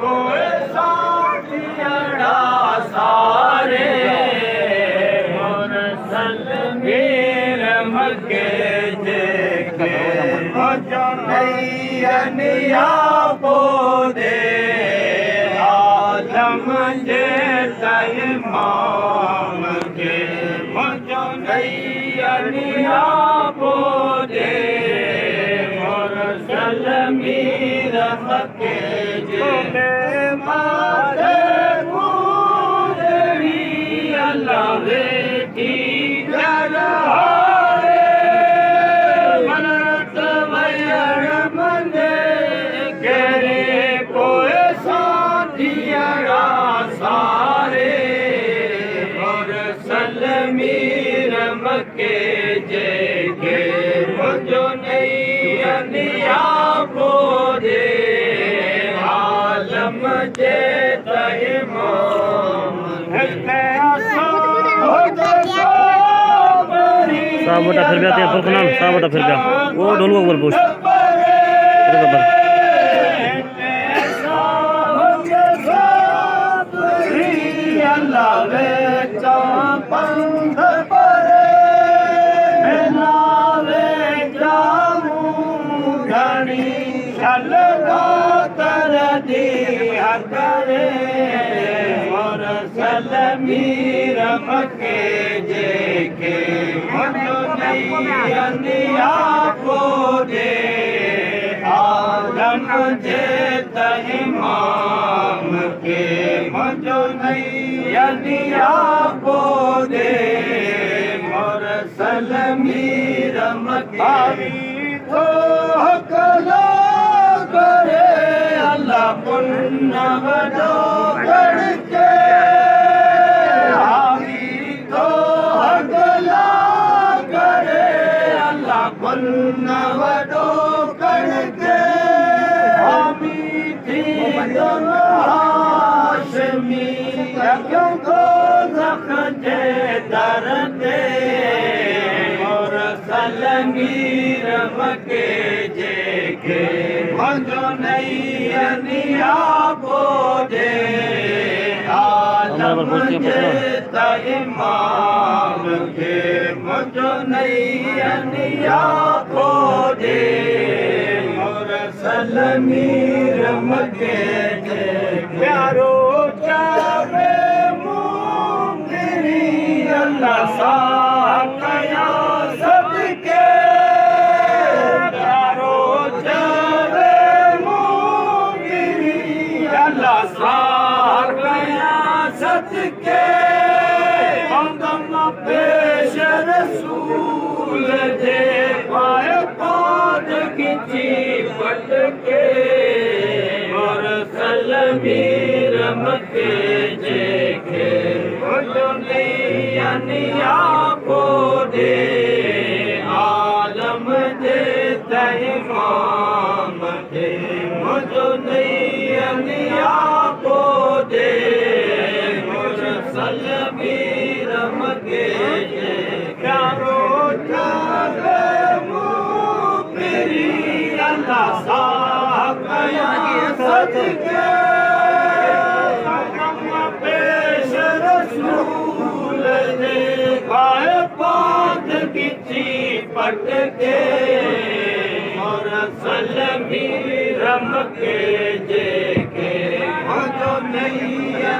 कोई साथियड़ा सारे और सलमीर मके जेके मजो नैया बोदे आलम जे इमाम के मजो नैया बोदे और सलमीर मके जेके मारे गुजरी अल्लाह बेटी जरहारे मनत वयर मंदे केरे कोई साथियड़ा सारे और सलमीर मके जेके मुझो नैया बोदे आलम जे इमाम साहबटा फिर गया तेरे फुल नाम साहबटा फिर गया वो ढोलू ऊपर पुश तेरे ऊपर अल्लाह वे पंथ परे नावे जामू घणी अलगा कर दी करे और सलमीर मके जेके मुझो नैया बोदे आलम जे इमाम के मुझो नैया बोदे और सलमीर मके तो कला करे अल्लाह पुण्य वडो करके हावी तो अगला करे अल्लाह पुण्य वडो करके हामी थी हाशमी क्यों को जे दर दे और सलमीर मके जेके मुझो नैया बोदे आलम जे इमाम के मुझो नैया बोदे और सलमीर मके जेके प्यारो चावे मुंगरी अल्लाह साकया सबके प्यारो चावे मुंगरी अल्लाह साकया सदके बंदम पेश रसूल दे पाए पाद खिंची पटके और सलमीर मके जेके मुझो नैया बोदे आलम जे इमाम के मुझो नैया बोदे और सलमीर मके प्यारो चावे मुंगरी अल्लाह साकया सदके पेश रसूल दे गाए पाद किची पटके और सलमीर मके जेके मुझो नैया